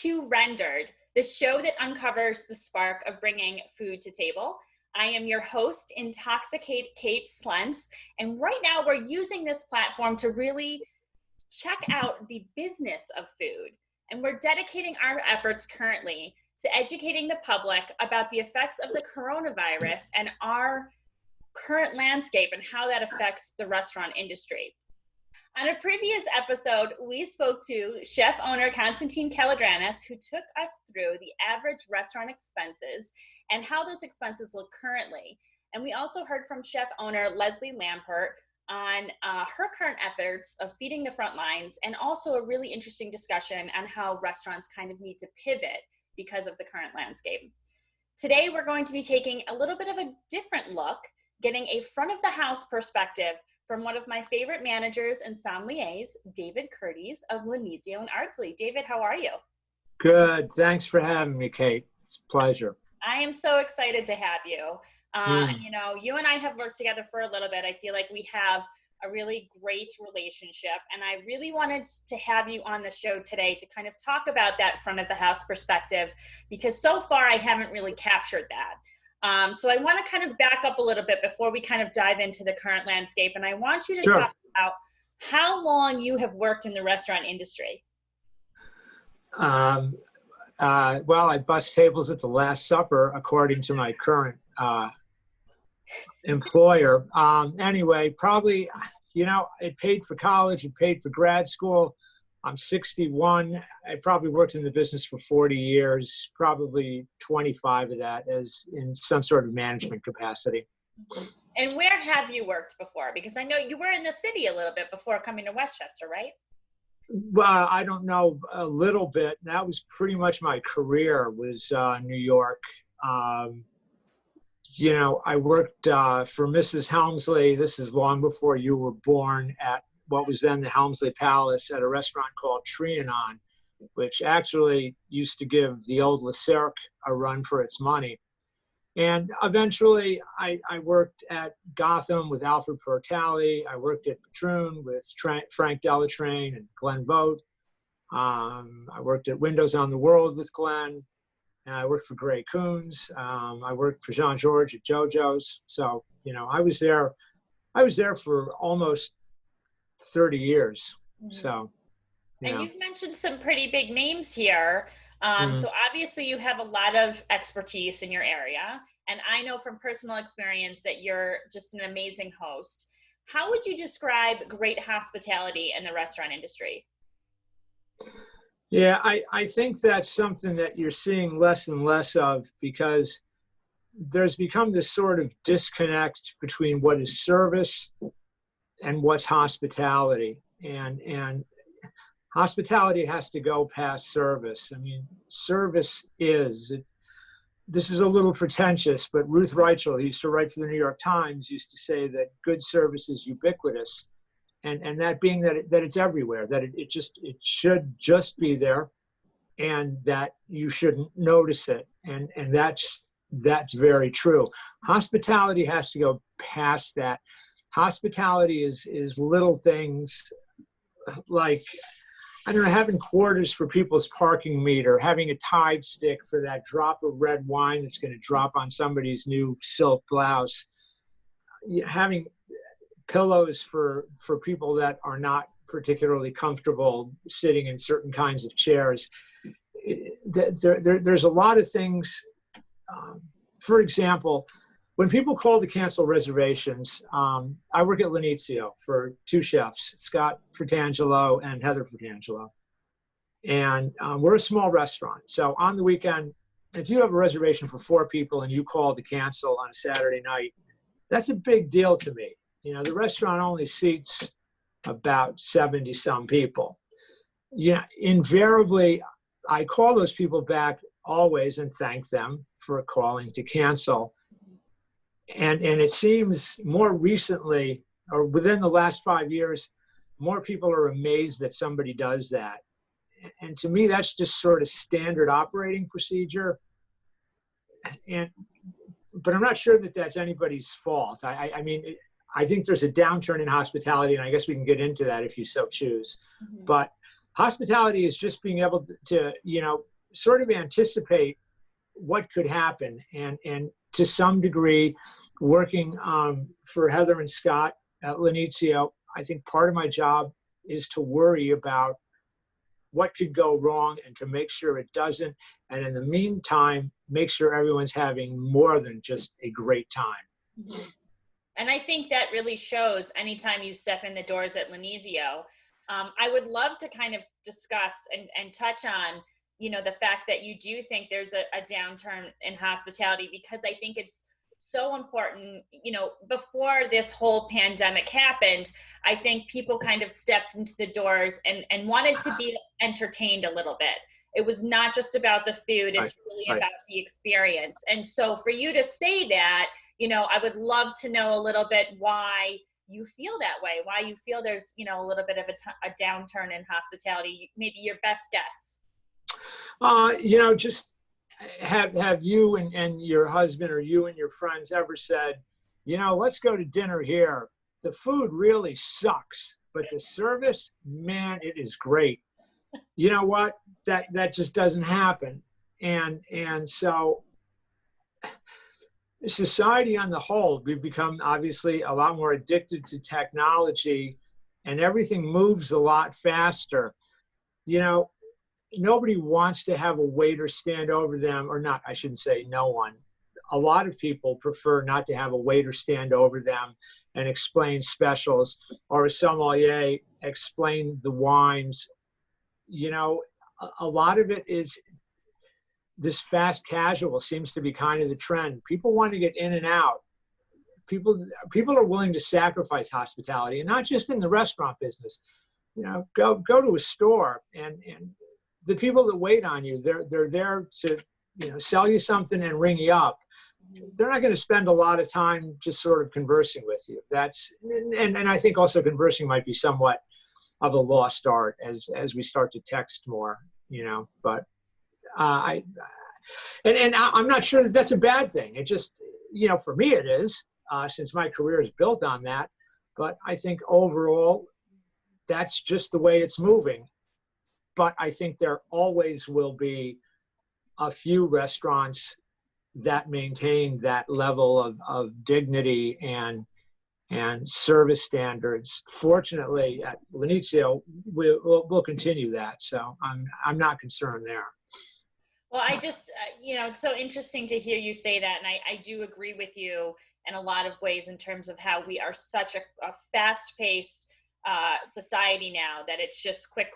to Rendered, the show that uncovers the spark of bringing food to table. I am your host, Intoxicate Kate Schlientz, and right now we're using this platform to really check out the business of food. And we're dedicating our efforts currently to educating the public about the effects of the coronavirus and our current landscape and how that affects the restaurant industry. On a previous episode, we spoke to chef owner Konstantin Kalodranis, who took us through the average restaurant expenses and how those expenses look currently. And we also heard from chef owner Leslie Lampert on her current efforts of feeding the front lines, and also a really interesting discussion on how restaurants kind of need to pivot because of the current landscape. Today, we're going to be taking a little bit of a different look, getting a front of the house perspective from one of my favorite managers and sommeliers, David Kurdys of Lanizio and Ardsley. David, how are you? Good. Thanks for having me, Kate. It's a pleasure. I am so excited to have you. You know, you and I have worked together for a little bit. I feel like we have a really great relationship, and I really wanted to have you on the show today to kind of talk about that front of the house perspective, because so far I haven't really captured that. So I want to kind of back up a little bit before we kind of dive into the current landscape. And I want you to talk about how long you have worked in the restaurant industry. Well, I bust tables at the Last Supper, according to my current employer. Anyway, probably, you know, it paid for college, it paid for grad school. I'm 61. I probably worked in the business for 40 years, probably 25 of that as in some sort of management capacity. And where have you worked before? Because I know you were in the city a little bit before coming to Westchester, right? Well, I don't know, a little bit. That was pretty much my career, was New York. You know, I worked for Mrs. Helmsley. This is long before you were born, at what was then the Helmsley Palace, at a restaurant called Trianon, which actually used to give the old Le Cirque a run for its money. And eventually I worked at Gotham with Alfred Portali. I worked at Patroon with Frank Delatrain and Glenn Vogt. I worked at Windows on the World with Glenn. And I worked for Gray Coons. I worked for Jean-Georges at JoJo's. So, you know, I was there for almost 30 years. So, and you've mentioned some pretty big names here. So obviously you have a lot of expertise in your area. And I know from personal experience that you're just an amazing host. How would you describe great hospitality in the restaurant industry? Yeah, I think that's something that you're seeing less and less of, because there's become this sort of disconnect between what is service and what's hospitality. And hospitality has to go past service. I mean, service this is a little pretentious, but Ruth Reichel, who used to write for the New York Times, used to say that good service is ubiquitous. And that being that it's everywhere, that it should just be there, and that you shouldn't notice it. And that's very true. Hospitality has to go past that. Hospitality is little things like, I don't know, having quarters for people's parking meter, having a Tide stick for that drop of red wine that's going to drop on somebody's new silk blouse, having pillows for people that are not particularly comfortable sitting in certain kinds of chairs. There's a lot of things. For example, when people call to cancel reservations, I work at Lanizio for two chefs, Scott Fratangelo and Heather Fratangelo. And we're a small restaurant. So on the weekend, if you have a reservation for 4 people and you call to cancel on a Saturday night, that's a big deal to me. You know, the restaurant only seats about 70 some people. Yeah, invariably, I call those people back always and thank them for calling to cancel. And it seems more recently, or within the last 5 years, more people are amazed that somebody does that. And to me, that's just sort of standard operating procedure. But I'm not sure that that's anybody's fault. I mean, I think there's a downturn in hospitality, and I guess we can get into that if you so choose. Mm-hmm. But Hospitality is just being able to, you know, sort of anticipate what could happen, and to some degree, working for Heather and Scott at Lenizio, I think part of my job is to worry about what could go wrong and to make sure it doesn't. And in the meantime, make sure everyone's having more than just a great time. Mm-hmm. And I think that really shows anytime you step in the doors at Lenizio. I would love to kind of discuss and touch on, you know, the fact that you do think there's a downturn in hospitality, because I think it's so important. You know, before this whole pandemic happened, I think people kind of stepped into the doors and wanted to be entertained a little bit. It was not just about the food, it's really about the experience. And so for you to say that, you know, I would love to know a little bit why you feel that way, why you feel there's, you know, a little bit of a downturn in hospitality, maybe your best guess. You know, just have you and your husband or you and your friends ever said, you know, let's go to dinner here. The food really sucks, but the service, man, it is great. You know what? That just doesn't happen. And so society on the whole, we've become obviously a lot more addicted to technology, and everything moves a lot faster. You know, nobody wants to have a waiter stand over them, or not, I shouldn't say no one. A lot of people prefer not to have a waiter stand over them and explain specials, or a sommelier explain the wines. You know, a lot of it is this fast casual seems to be kind of the trend. People want to get in and out. People are willing to sacrifice hospitality, and not just in the restaurant business. You know, go to a store, and the people that wait on you, they're there to, you know, sell you something and ring you up. They're not going to spend a lot of time just sort of conversing with you. That's, and I think also conversing might be somewhat of a lost art as we start to text more, you know, but I'm not sure that that's a bad thing. It just, you know, for me it is, since my career is built on that. But I think overall, that's just the way it's moving. But I think there always will be a few restaurants that maintain that level of dignity and service standards. Fortunately, at Lenizio, we'll continue that. So I'm not concerned there. Well, I just, you know, it's so interesting to hear you say that. And I do agree with you in a lot of ways in terms of how we are such a fast-paced society now, that it's just quick.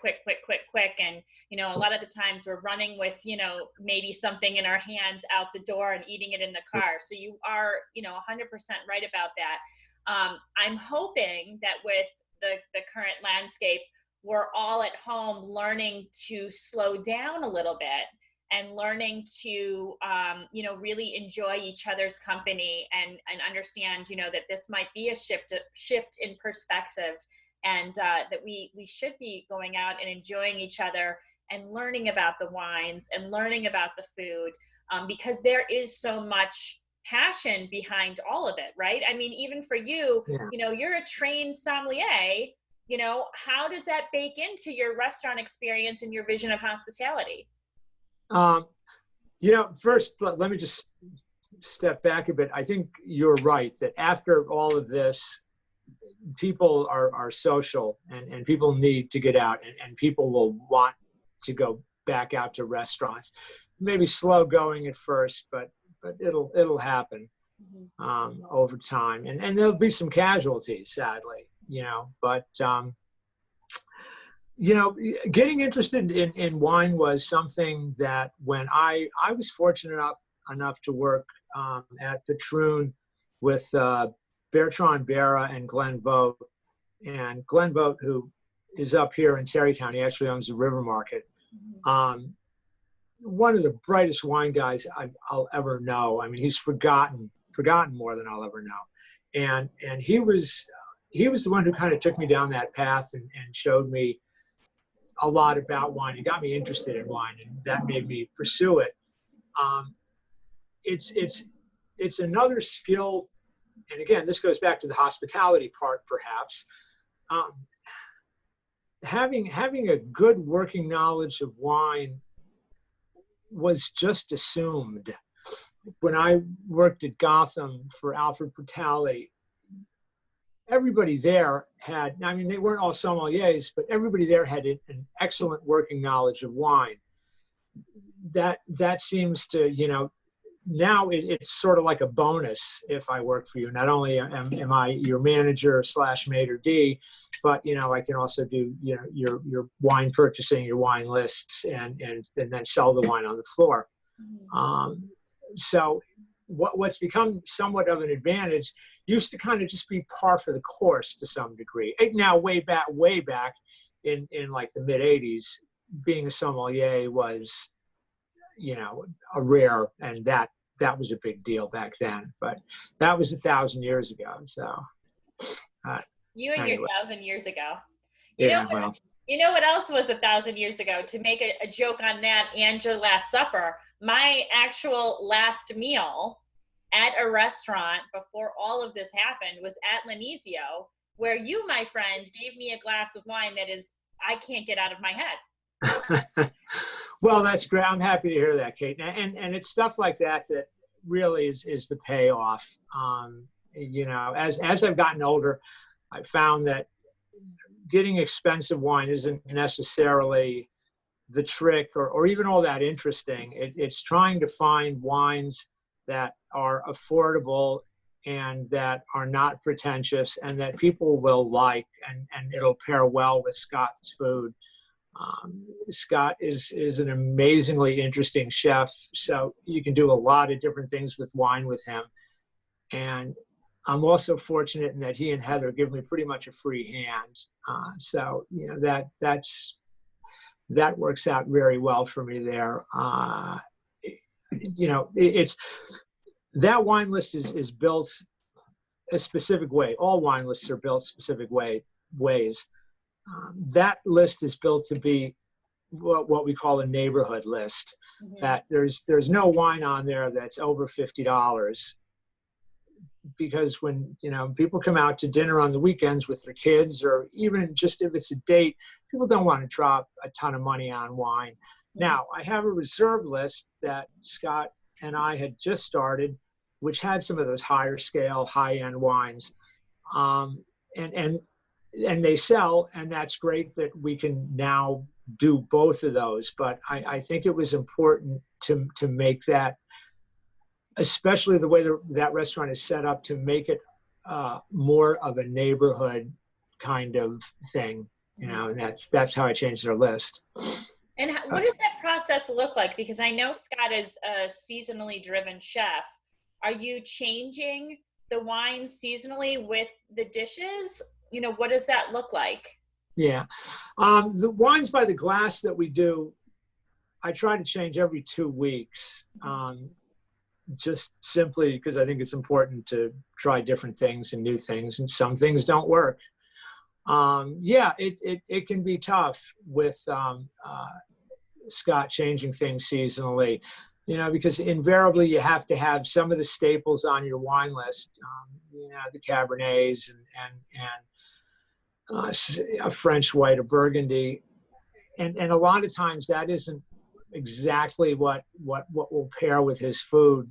And, you know, a lot of the times we're running with, you know, maybe something in our hands out the door and eating it in the car. So you are, you know, 100% right about that. I'm hoping that with the current landscape, we're all at home learning to slow down a little bit and learning to, you know, really enjoy each other's company and understand, you know, that this might be a shift in perspective, and that we should be going out and enjoying each other and learning about the wines and learning about the food, because there is so much passion behind all of it, right? I mean, even for you, you know, you're a trained sommelier, you know, how does that bake into your restaurant experience and your vision of hospitality? You know, first, let me just step back a bit. I think you're right that after all of this, people are social, and people need to get out, and people will want to go back out to restaurants. Maybe slow going at first, but it'll happen over time, and there'll be some casualties, sadly, you know. But you know, getting interested in wine was something that when I was fortunate enough to work at Patroon with Bertrand Berra and Glenn Vogt. And Glenn Vogt, who is up here in Terrytown, he actually owns the River Market. One of the brightest wine guys I'll ever know. I mean, he's forgotten more than I'll ever know. And he was the one who kind of took me down that path and showed me a lot about wine. He got me interested in wine, and that made me pursue it. It's another skill, and again, this goes back to the hospitality part, perhaps. having a good working knowledge of wine was just assumed. When I worked at Gotham for Alfred Portali, everybody there had, I mean, they weren't all sommeliers, but everybody there had an excellent working knowledge of wine. That seems to, now it's sort of like a bonus if I work for you. Not only am I your manager / maitre d', but I can also do your wine purchasing, your wine lists, and then sell the wine on the floor. Mm-hmm. So what's become somewhat of an advantage used to kind of just be par for the course to some degree. Now, way back in like the mid 80s, being a sommelier was, a rare, and that was a big deal back then. But that was 1,000 years ago. So you and anyway. your 1,000 years ago. You know what else was 1,000 years ago? To make a joke on that and your Last Supper, my actual last meal at a restaurant before all of this happened was at Lenisio, where you, my friend, gave me a glass of wine that I can't get out of my head. Well, that's great. I'm happy to hear that, Kate. And it's stuff like that really is the payoff. As I've gotten older, I found that getting expensive wine isn't necessarily the trick or even all that interesting. It's trying to find wines that are affordable and that are not pretentious and that people will like, and it'll pair well with Scott's food. Scott is an amazingly interesting chef, so you can do a lot of different things with wine with him. And I'm also fortunate in that he and Heather give me pretty much a free hand. So that works out very well for me there. It's that wine list is built a specific way. All wine lists are built specific ways. That list is built to be what we call a neighborhood list. Mm-hmm. That there's no wine on there that's over $50, because when people come out to dinner on the weekends with their kids, or even just if it's a date, people don't want to drop a ton of money on wine. Mm-hmm. Now, I have a reserve list that Scott and I had just started, which had some of those higher scale, high-end wines. And they sell, and that's great that we can now do both of those. But I think it was important to make that, especially the way that restaurant is set up, to make it more of a neighborhood kind of thing, and that's how I changed their list. And what does that process look like? Because I know Scott is a seasonally driven chef. Are you changing the wine seasonally with the dishes? What does that look like? Yeah. The wines by the glass that we do, I try to change every 2 weeks, just simply because I think it's important to try different things and new things, and some things don't work. It can be tough with Scott changing things seasonally, because invariably you have to have some of the staples on your wine list, the Cabernets and a French white, a Burgundy, and a lot of times that isn't exactly what will pair with his food.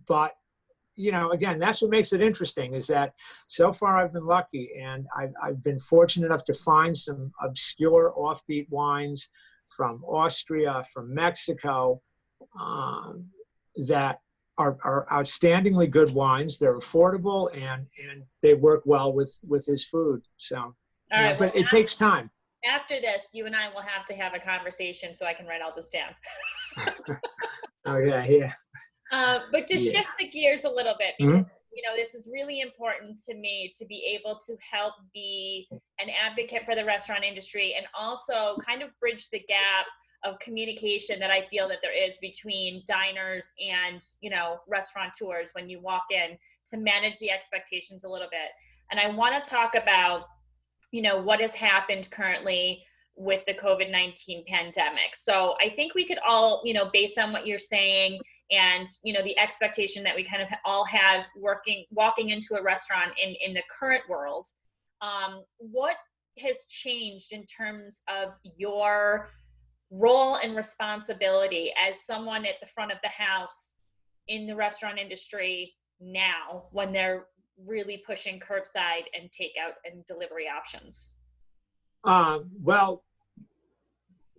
But again, that's what makes it interesting, is that so far I've been lucky, and I've been fortunate enough to find some obscure offbeat wines from Austria, from Mexico, that are outstandingly good wines. They're affordable, and they work well with his food. So, all right, but it takes time. After this, you and I will have to have a conversation so I can write all this down. Okay, yeah. But to shift the gears a little bit, because this is really important to me, to be able to help be an advocate for the restaurant industry, and also kind of bridge the gap of communication that I feel that there is between diners and, restaurateurs when you walk in, to manage the expectations a little bit. And I want to talk about, what has happened currently with the COVID-19 pandemic. So I think we could all, based on what you're saying and, the expectation that we kind of all have walking into a restaurant in the current world, what has changed in terms of your role and responsibility as someone at the front of the house in the restaurant industry now, when they're really pushing curbside and takeout and delivery options? Well,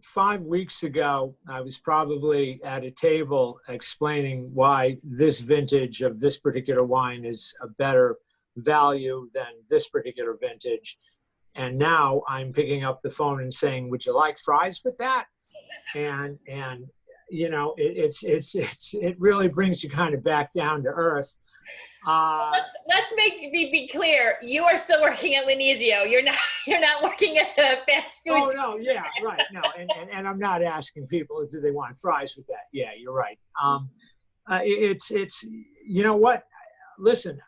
5 weeks ago, I was probably at a table explaining why this vintage of this particular wine is a better value than this particular vintage. And now I'm picking up the phone and saying, would you like fries with that? And you know, it really brings you kind of back down to earth. Let's be clear. You are still working at Linesio. You're not working at a fast food. Oh no, yeah, right. No, and I'm not asking people, do they want fries with that? Yeah, you're right. It's you know what? Listen,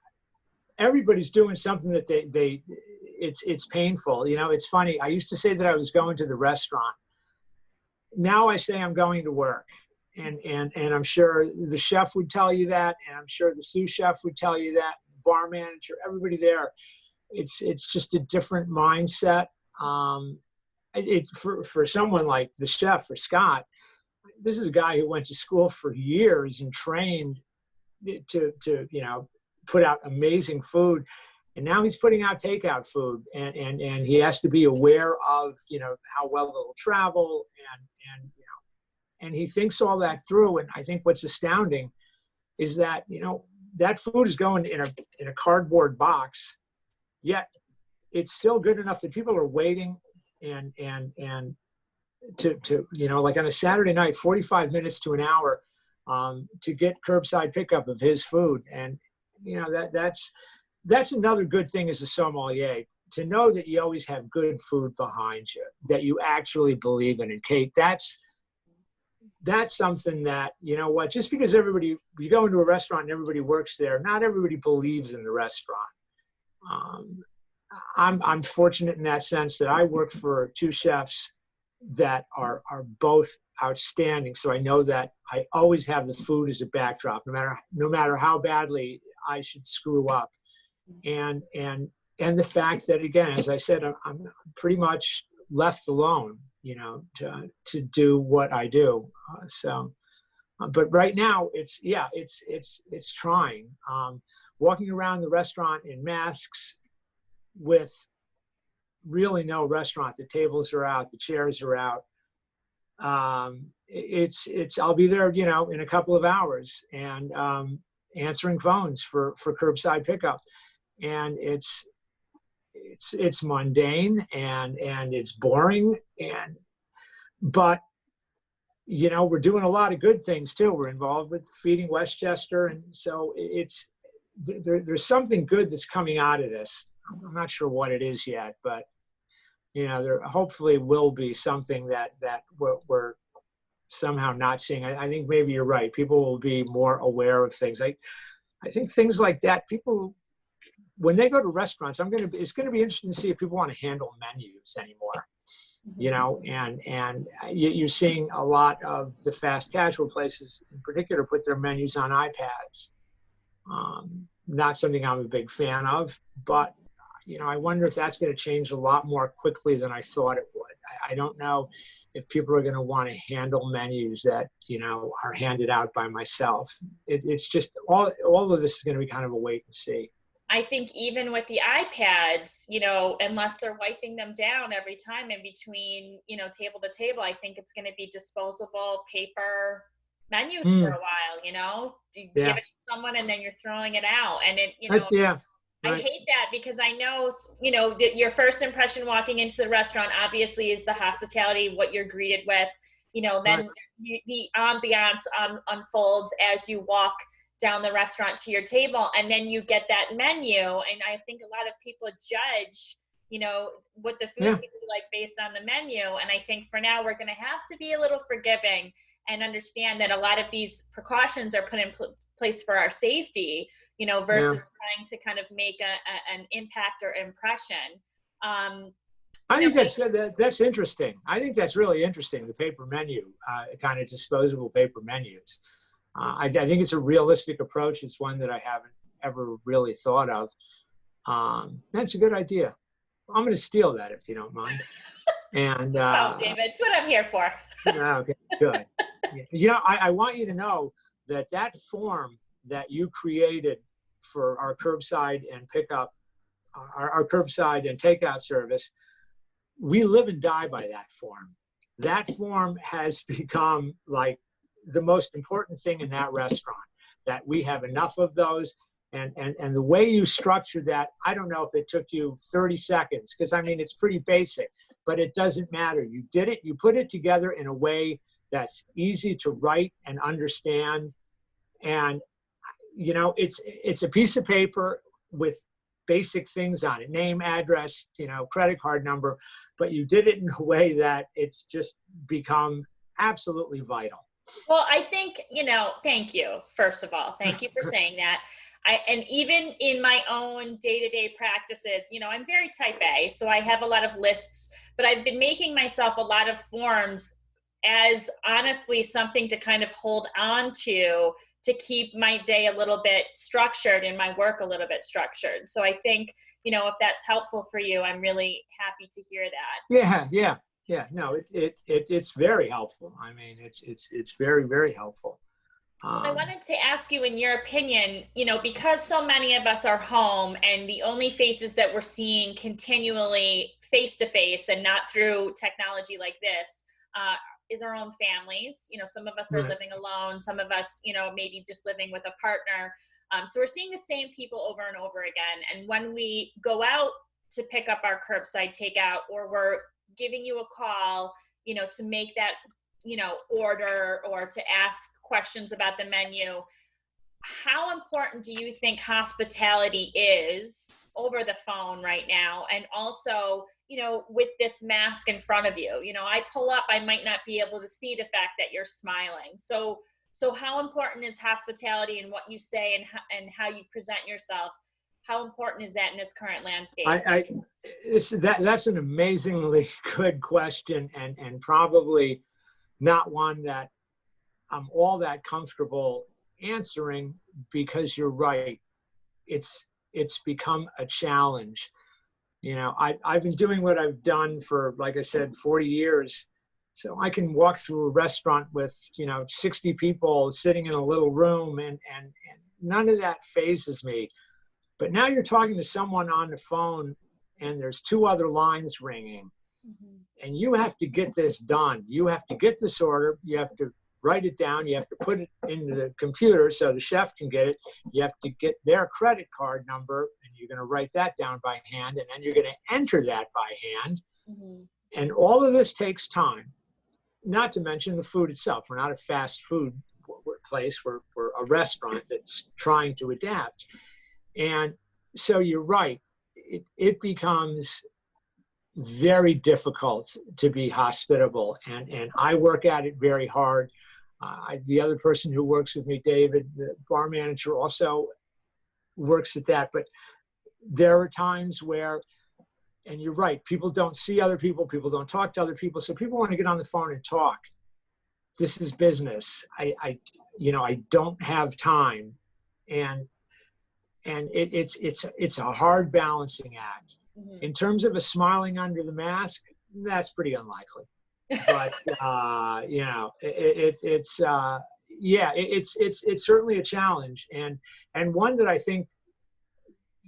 everybody's doing something that it's painful. You know, it's funny. I used to say that I was going to the restaurant. Now I say I'm going to work. And I'm sure the chef would tell you that, and I'm sure the sous chef would tell you that, bar manager, everybody there. It's just a different mindset. For someone like the chef, for Scott, this is a guy who went to school for years and trained to you know, put out amazing food, and now he's putting out takeout food, and he has to be aware of, you know, how well it'll travel, and you know. And he thinks all that through. And I think what's astounding is that, you know, that food is going in a cardboard box, yet it's still good enough that people are waiting and to you know, like on a Saturday night, 45 minutes to an hour to get curbside pickup of his food. And, you know, that's another good thing as a sommelier, to know that you always have good food behind you, that you actually believe in it. Kate, that's something that, you know what, just because you go into a restaurant and everybody works there, not everybody believes in the restaurant. I'm fortunate in that sense that I work for two chefs that are both outstanding. So I know that I always have the food as a backdrop, no matter how badly I should screw up. And the fact that, again, as I said, I'm pretty much left alone, you know, to do what I do. But right now it's trying. Walking around the restaurant in masks with really no restaurant. The tables are out, the chairs are out. I'll be there, you know, in a couple of hours, and answering phones for curbside pickup. And it's mundane and it's boring, but you know, we're doing a lot of good things too. We're involved with Feeding Westchester, and so there's something good that's coming out of this. I'm not sure what it is yet, but you know, there hopefully will be something that we're somehow not seeing. I think maybe you're right. People will be more aware of things. I think things like that, people, when they go to restaurants, it's going to be interesting to see if people want to handle menus anymore, you know, and you're seeing a lot of the fast casual places in particular put their menus on iPads. Not something I'm a big fan of, but, you know, I wonder if that's going to change a lot more quickly than I thought it would. I don't know if people are going to want to handle menus that, you know, are handed out by myself. It's just all of this is going to be kind of a wait and see. I think even with the iPads, you know, unless they're wiping them down every time in between, you know, table to table, I think it's going to be disposable paper menus for a while, you know, you give it to someone and then you're throwing it out. And it, you know, I hate that, because I know, you know, your first impression walking into the restaurant obviously is the hospitality, what you're greeted with, you know, then the ambiance unfolds as you walk down the restaurant to your table, and then you get that menu. And I think a lot of people judge, you know, what the food's going to be like based on the menu. And I think for now we're going to have to be a little forgiving and understand that a lot of these precautions are put in place for our safety, you know, versus trying to kind of make an impact or impression. I think that's interesting. I think that's really interesting, the paper menu, kind of disposable paper menus. I think it's a realistic approach. It's one that I haven't ever really thought of. That's a good idea. I'm going to steal that if you don't mind. And Oh, David, it's what I'm here for. okay, good. You know, I want you to know that that form that you created for our curbside and pickup, our curbside and takeout service, we live and die by that form. That form has become like the most important thing in that restaurant, that we have enough of those. And the way you structured that, I don't know if it took you 30 seconds, because I mean, it's pretty basic, but it doesn't matter. You did it, you put it together in a way that's easy to write and understand. And, you know, it's a piece of paper with basic things on it, name, address, you know, credit card number, but you did it in a way that it's just become absolutely vital. Well, I think, you know, thank you, first of all. Thank you for saying that. And even in my own day-to-day practices, you know, I'm very type A, so I have a lot of lists, but I've been making myself a lot of forms as honestly something to kind of hold on to keep my day a little bit structured and my work a little bit structured. So I think, you know, if that's helpful for you, I'm really happy to hear that. Yeah. No, it's very helpful. I mean, it's very, very helpful. I wanted to ask you, in your opinion, you know, because so many of us are home and the only faces that we're seeing continually face to face and not through technology like this is our own families. You know, some of us are living alone, some of us, you know, maybe just living with a partner. So we're seeing the same people over and over again. And when we go out to pick up our curbside takeout, or we're giving you a call, you know, to make that, you know, order or to ask questions about the menu, how important do you think hospitality is over the phone right now? And also, you know, with this mask in front of you, you know, I pull up, I might not be able to see the fact that you're smiling. So how important is hospitality and what you say and how you present yourself? How important is that in this current landscape? That's an amazingly good question, and probably not one that I'm all that comfortable answering, because you're right. It's become a challenge. You know, I've been doing what I've done for, like I said, 40 years. So I can walk through a restaurant with, you know, 60 people sitting in a little room, and none of that phases me. But now you're talking to someone on the phone and there's 2 other lines ringing. And you have to get this done. You have to get this order. You have to write it down. You have to put it into the computer so the chef can get it. You have to get their credit card number, and you're going to write that down by hand, and then you're going to enter that by hand. And all of this takes time, not to mention the food itself. We're not a fast food place. We're a restaurant that's trying to adapt. And so you're right. It becomes very difficult to be hospitable, and I work at it very hard. The other person who works with me, David, the bar manager, also works at that. But there are times where, and you're right, people don't see other people, people don't talk to other people, so people want to get on the phone and talk. This is business. I don't have time, and it's a hard balancing act. In terms of a smiling under the mask, that's pretty unlikely. But you know, it's certainly a challenge, and one that I think,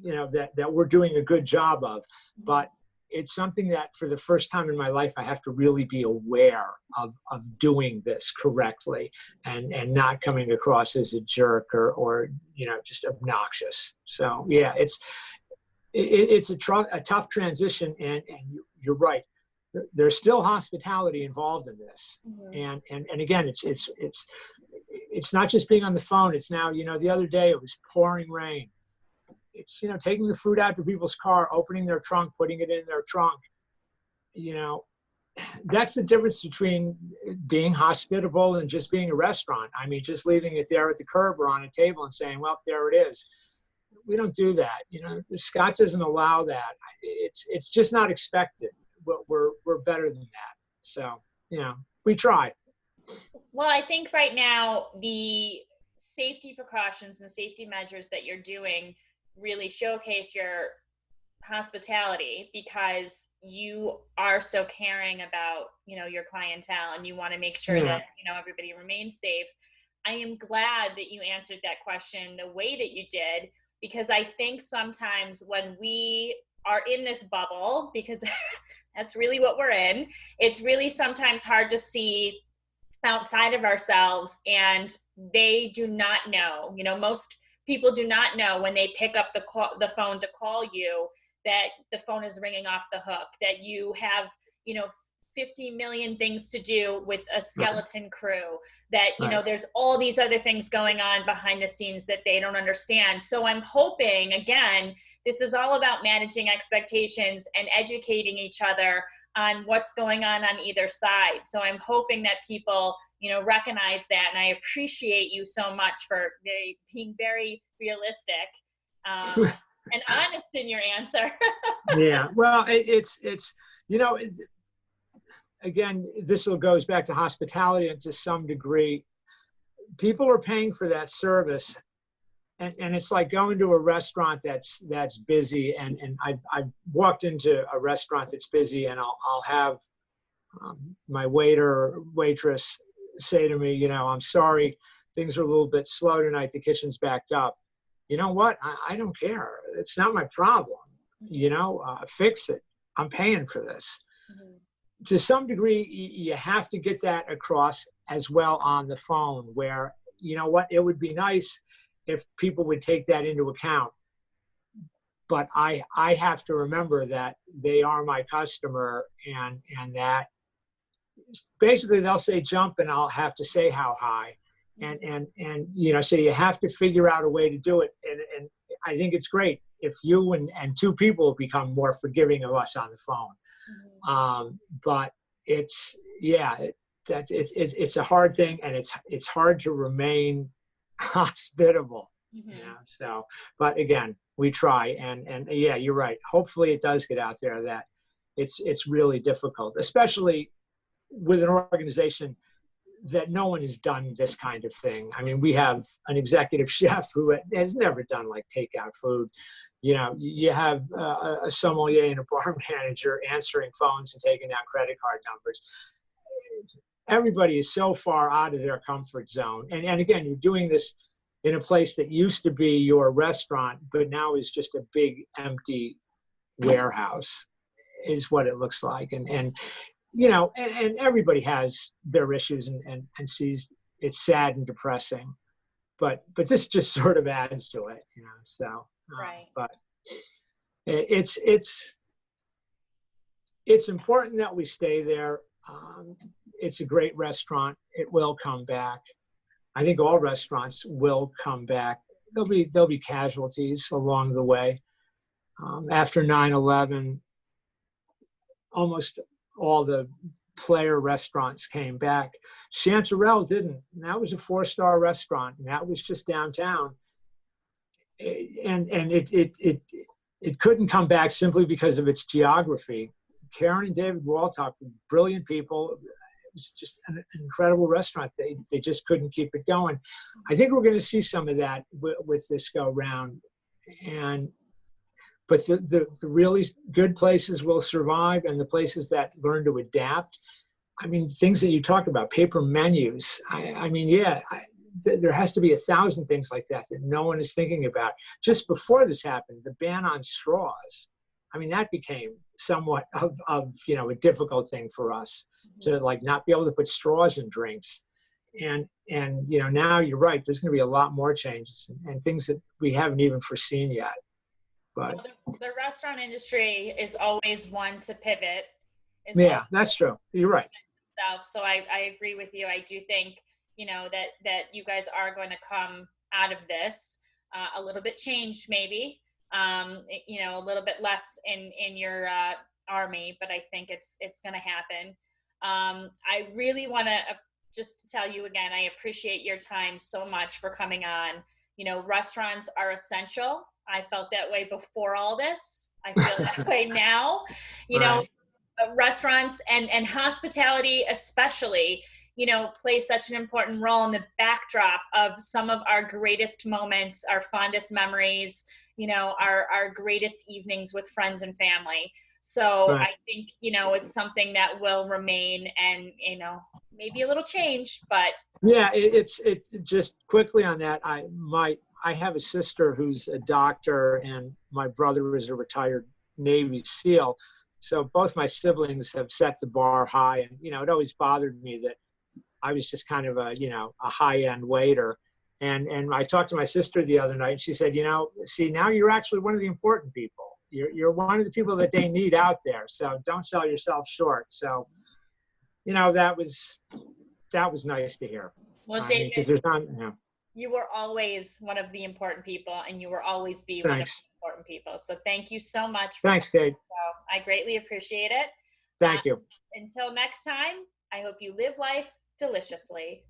you know, that we're doing a good job of. But it's something that for the first time in my life, I have to really be aware of doing this correctly, and not coming across as a jerk or you know, just obnoxious. So yeah, it's a tough transition, and you're right. There's still hospitality involved in this, and again, it's not just being on the phone. It's now, you know, the other day it was pouring rain. It's, you know, taking the food out to people's car, opening their trunk, putting it in their trunk. You know, that's the difference between being hospitable and just being a restaurant. I mean, just leaving it there at the curb or on a table and saying, well, there it is. We don't do that. You know, Scott doesn't allow that. It's just not expected. We're better than that. So, you know, we try. Well, I think right now the safety precautions and safety measures that you're doing really showcase your hospitality because you are so caring about, your clientele, and you want to make sure Yeah. that, everybody remains safe. I am glad that you answered that question the way that you did, because I think sometimes when we are in this bubble, because that's really what we're in, it's really sometimes hard to see outside of ourselves, and they do not know. Most people do not know when they pick up the phone to call you, that the phone is ringing off the hook, that you have, 50 million things to do with a skeleton crew, that, there's all these other things going on behind the scenes that they don't understand. So I'm hoping, again, this is all about managing expectations and educating each other on what's going on either side. So I'm hoping that people, recognize that. And I appreciate you so much for being very realistic and honest in your answer. Yeah. Well, again, this goes back to hospitality, and to some degree, people are paying for that service. And it's like going to a restaurant that's busy, and I've walked into a restaurant that's busy, and I'll have my waiter or waitress say to me, I'm sorry, things are a little bit slow tonight, the kitchen's backed up. You know what? I don't care. It's not my problem. Fix it. I'm paying for this. Mm-hmm. To some degree, you have to get that across as well on the phone, where, it would be nice if people would take that into account. But I have to remember that they are my customer, and that basically they'll say jump and I'll have to say how high. And so you have to figure out a way to do it. And I think it's great if you and two people become more forgiving of us on the phone. Mm-hmm. But it's a hard thing, and it's hard to remain hospitable. Mm-hmm. So, but again, we try, and yeah, you're right. Hopefully it does get out there that it's really difficult, especially with an organization that no one has done this kind of thing. I mean, we have an executive chef who has never done like takeout food. You have a sommelier and a bar manager answering phones and taking down credit card numbers. Everybody is so far out of their comfort zone. And again, you're doing this in a place that used to be your restaurant, but now is just a big empty warehouse, is what it looks like. And everybody has their issues and sees it's sad and depressing, but this just sort of adds to it, so right. But it's important that we stay there. It's a great restaurant. It will come back. I think all restaurants will come back. There'll be casualties along the way. After 9/11, almost all the player restaurants came back. Chanterelle didn't. And that was a 4-star restaurant, and that was just downtown. And it couldn't come back simply because of its geography. Karen and David Waltock were brilliant people. It was just an incredible restaurant. They just couldn't keep it going. I think we're going to see some of that with this go round. But the really good places will survive, and the places that learn to adapt. I mean, things that you talk about, paper menus. There has to be 1,000 things like that no one is thinking about. Just before this happened, the ban on straws. I mean, that became somewhat of a difficult thing for us to not be able to put straws in drinks. And now you're right. There's going to be a lot more changes and things that we haven't even foreseen yet. But the restaurant industry is always one to pivot. Yeah, that's true. You're right. So I agree with you. I do think, that you guys are going to come out of this a little bit changed, maybe, a little bit less in your army, but I think it's going to happen. I really want to just tell you again, I appreciate your time so much for coming on. Restaurants are essential. I felt that way before all this. I feel that way now. Restaurants and hospitality especially, play such an important role in the backdrop of some of our greatest moments, our fondest memories, our greatest evenings with friends and family. So Right. I think, it's something that will remain, and, maybe a little change, but. Yeah, it just quickly on that. I have a sister who's a doctor, and my brother is a retired Navy SEAL. So both my siblings have set the bar high, and it always bothered me that I was just kind of a high end waiter. And I talked to my sister the other night, and she said, see, now you're actually one of the important people. You're one of the people that they need out there. So don't sell yourself short. So that was nice to hear. Well, I mean, because David, there's not. you were always one of the important people, and you will always be one of Thanks. the important people. So thank you so much for Thanks, Kate. I greatly appreciate it. Thank you. Until next time, I hope you live life deliciously.